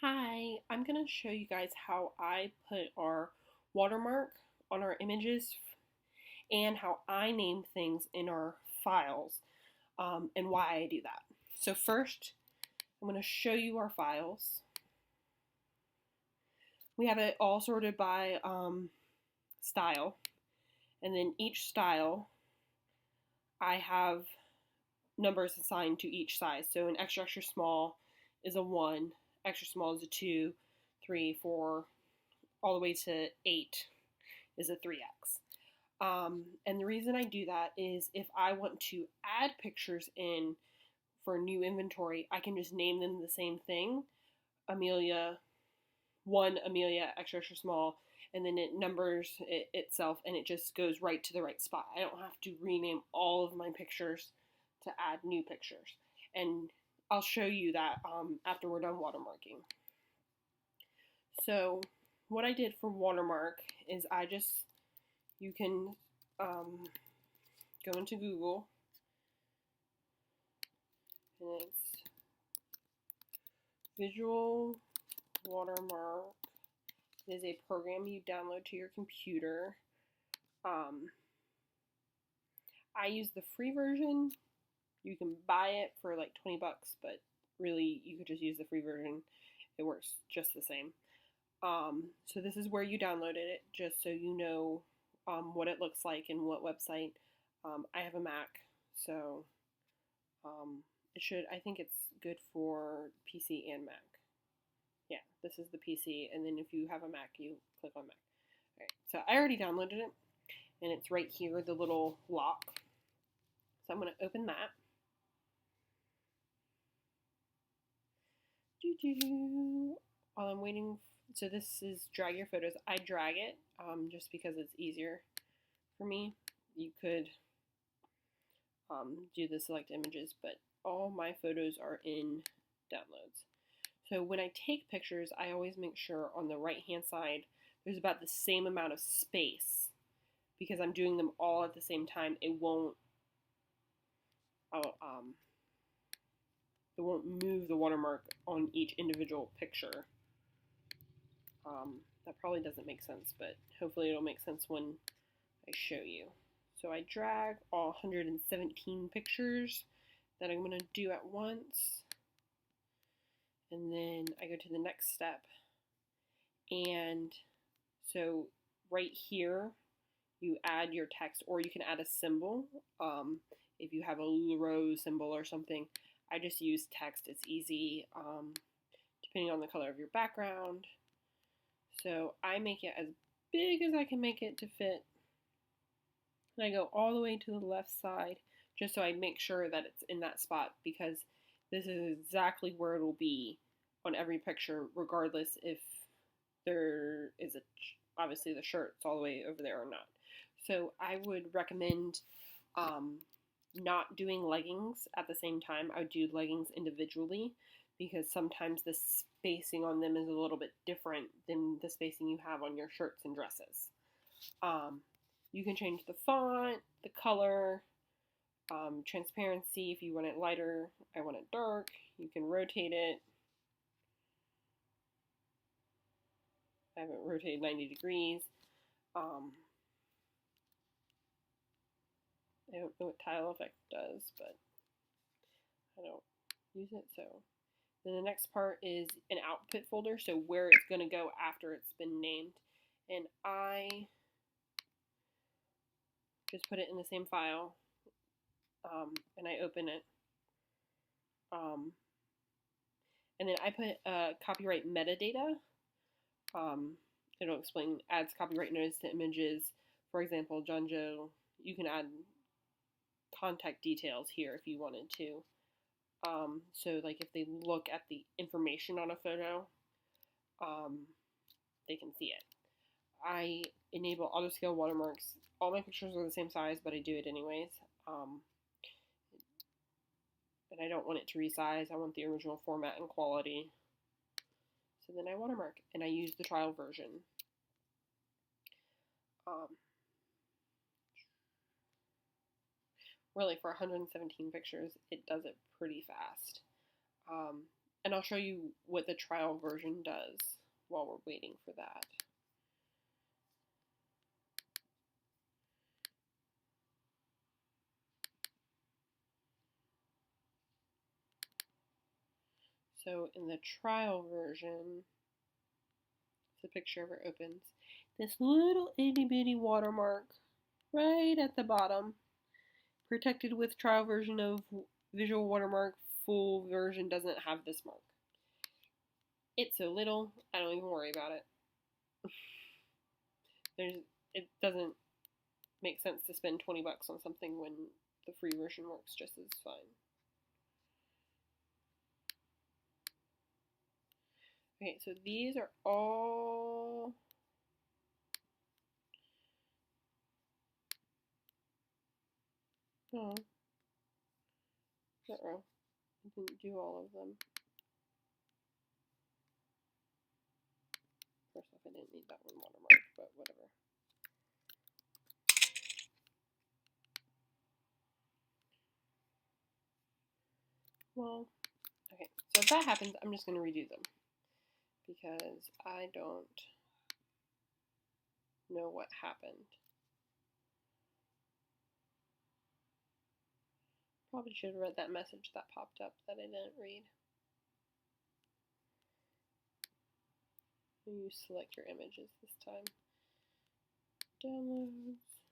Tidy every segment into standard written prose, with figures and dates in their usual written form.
Hi, I'm going to show you guys how I put our watermark on our images and how I name things in our files and why I do that. So first, I'm going to show you our files. We have it all sorted by style, and then each style I have numbers assigned to each size. So an extra extra small is a 1, extra small is a 2, 3, 4, all the way to 8 is a 3x. And the reason I do that is if I want to add pictures in for new inventory, I can just name them the same thing, Amelia 1, Amelia extra extra small, and then it numbers itself and it just goes right to the right spot. I don't have to rename all of my pictures to add new pictures. And I'll show you that after we're done watermarking. So what I did for watermark is you can go into Google, and it's Visual Watermark. It is a program you download to your computer. I use the free version. You can buy it for like 20 bucks, but really you could just use the free version. It works just the same. So this is where you downloaded it, just so you know what it looks like and what website. I have a Mac, so I think it's good for PC and Mac. Yeah, this is the PC, and then if you have a Mac, you click on Mac. All right, so I already downloaded it, and it's right here, the little lock. So I'm going to open that. While I'm waiting, so this is drag your photos. I drag it just because it's easier for me. You could do the select images, but all my photos are in downloads. So when I take pictures, I always make sure on the right hand side there's about the same amount of space, because I'm doing them all at the same time. It won't move the watermark on each individual picture. That probably doesn't make sense, but hopefully it'll make sense when I show you. So I drag all 117 pictures that I'm going to do at once, and then I go to the next step. And so right here you add your text, or you can add a symbol if you have a rose symbol or something. I just use text. It's easy depending on the color of your background. So I make it as big as I can make it to fit. And I go all the way to the left side just so I make sure that it's in that spot, because this is exactly where it'll be on every picture, regardless if there is obviously the shirt's all the way over there or not. So I would recommend not doing leggings at the same time. I would do leggings individually, because sometimes the spacing on them is a little bit different than the spacing you have on your shirts and dresses. You can change the font, the color, transparency if you want it lighter. I want it dark. You can rotate it. I have it rotated 90 degrees. I don't know what tile effect does, but I don't use it. So then the next part is an output folder, so where it's going to go after it's been named. And I just put it in the same file, and I open it. And then I put copyright metadata. It'll explain, adds copyright notice to images. For example, John Joe, you can add contact details here if you wanted to. So like if they look at the information on a photo, they can see it. I enable auto scale watermarks. All my pictures are the same size, but I do it anyways. And I don't want it to resize. I want the original format and quality. So then I watermark, and I use the trial version. Really, for 117 pictures, it does it pretty fast. And I'll show you what the trial version does while we're waiting for that. So in the trial version, the picture ever opens, this little itty bitty watermark right at the bottom, protected with trial version of visual watermark, full version doesn't have this mark. It's so little, I don't even worry about it. It doesn't make sense to spend 20 bucks on something when the free version works just as fine. Okay, so these are all oh, uh-oh. I didn't do all of them. First off, I didn't need that one watermarked, but whatever. Well, okay, so if that happens, I'm just going to redo them because I don't know what happened. Probably should have read that message that popped up that I didn't read. You select your images this time. Downloads.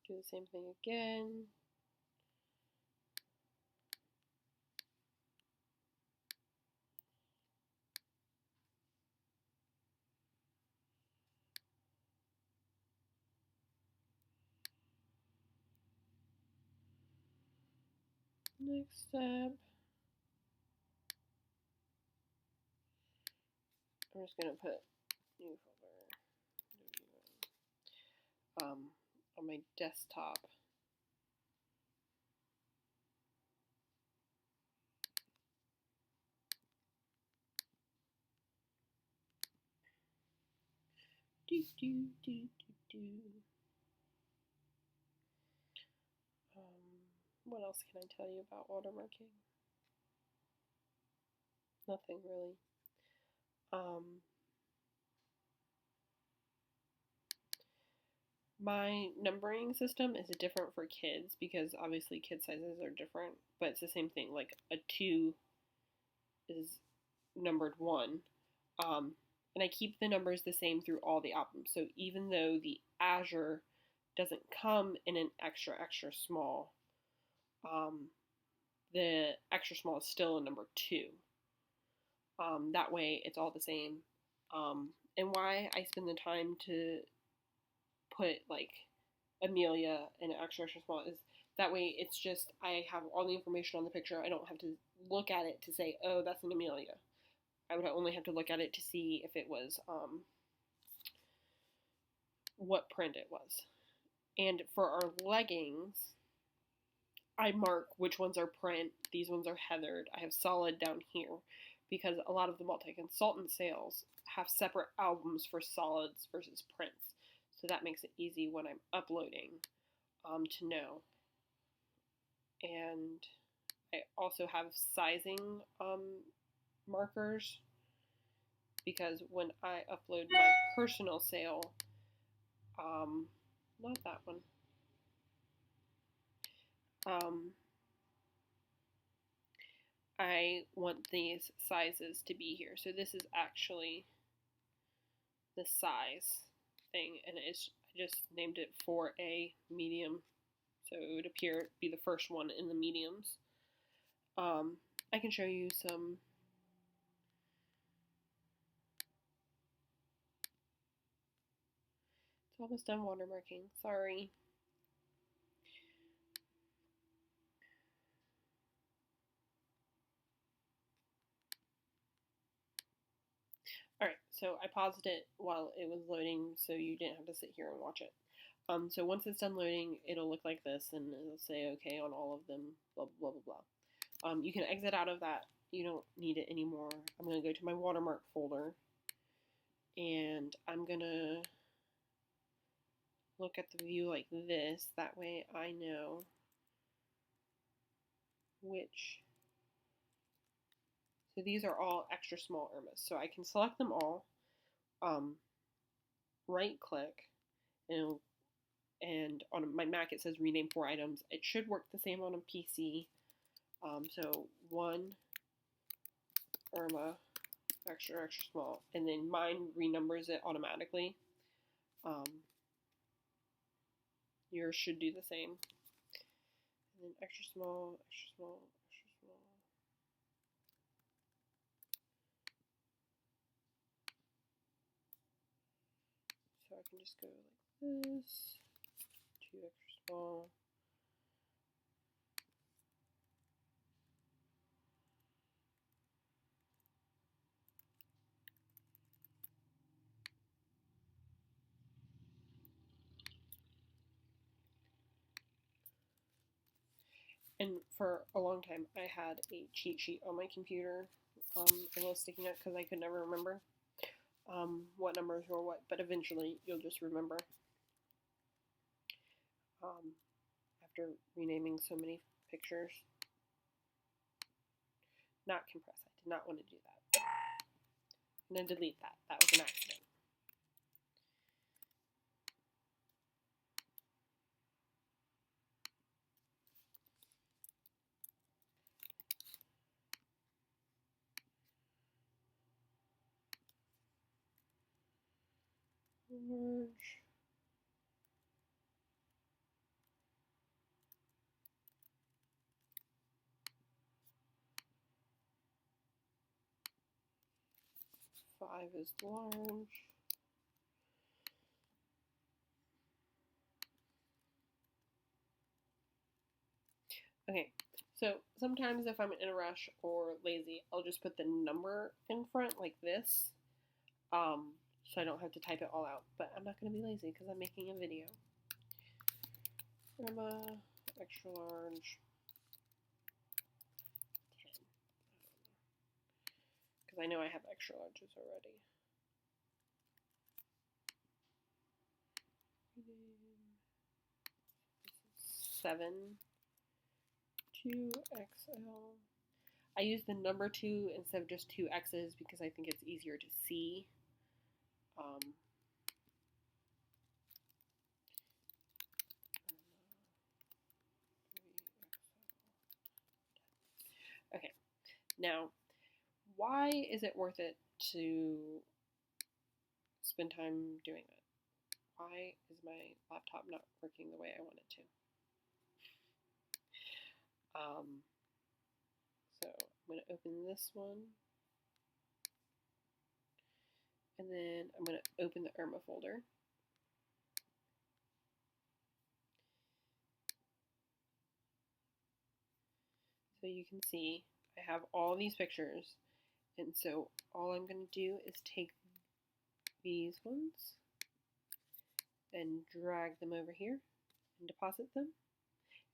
Do the same thing again. Next step. I'm just going to put new folder on my desktop. What else can I tell you about watermarking? Nothing really. My numbering system is different for kids because obviously kid sizes are different, but it's the same thing. Like a 2 is numbered 1. And I keep the numbers the same through all the albums. So even though the Azure doesn't come in an extra, extra small, the extra small is still a number 2. That way it's all the same. And why I spend the time to put like Amelia in an extra, extra small is that way it's just, I have all the information on the picture. I don't have to look at it to say, oh, that's an Amelia. I would only have to look at it to see if it was, what print it was. And for our leggings, I mark which ones are print, these ones are heathered. I have solid down here because a lot of the multi-consultant sales have separate albums for solids versus prints. So that makes it easy when I'm uploading to know. And I also have sizing markers because when I upload my personal sale, not that one, I want these sizes to be here. So this is actually the size thing, and it's, I just named it 4A medium, so it would be the first one in the mediums. I can show you some. It's almost done watermarking. Sorry. Alright, so I paused it while it was loading so you didn't have to sit here and watch it. So once it's done loading, it'll look like this, and it'll say okay on all of them, blah, blah, blah, blah. You can exit out of that. You don't need it anymore. I'm going to go to my watermark folder. and I'm gonna look at the view like this. That way I know which. So these are all extra small Irmas. So I can select them all, right click, and on my Mac it says rename 4 items. It should work the same on a PC. So one Irma, extra small, and then mine renumbers it automatically. Yours should do the same. And then extra small, extra small, extra small. So I can just go like this, 2 extra small. And for a long time, I had a cheat sheet on my computer. It was sticking out because I could never remember what numbers were what, but eventually you'll just remember after renaming so many pictures. Not compress. I did not want to do that. I'm going to delete that. That was an accident. Merge. Five is large. Okay, so sometimes if I'm in a rush or lazy, I'll just put the number in front like this, so I don't have to type it all out. But I'm not going to be lazy because I'm making a video. Irma, extra large, 10. Because I know I have extra larges already. 7, 2XL. I use the number 2 instead of just 2 X's because I think it's easier to see. Okay, now, why is it worth it to spend time doing it? Why is my laptop not working the way I want it to? So I'm going to open this one, and then I'm going to open the Irma folder. So you can see I have all these pictures, and so all I'm going to do is take these ones and drag them over here and deposit them,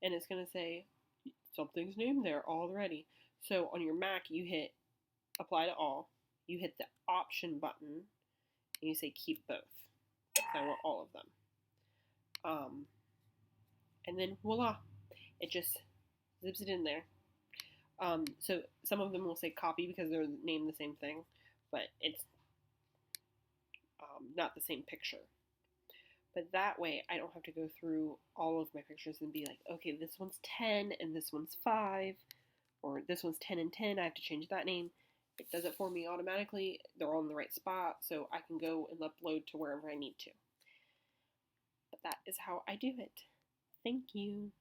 and it's going to say something's named there already. So on your Mac you hit apply to all, you hit the option button, and you say keep both. I want all of them. And then voila, it just zips it in there. So some of them will say copy because they're named the same thing, but it's not the same picture. But that way I don't have to go through all of my pictures and be like, okay, this one's 10 and this one's 5, or this one's 10 and 10, I have to change that name. It does it for me automatically. They're all in the right spot, so I can go and upload to wherever I need to. But that is how I do it. Thank you.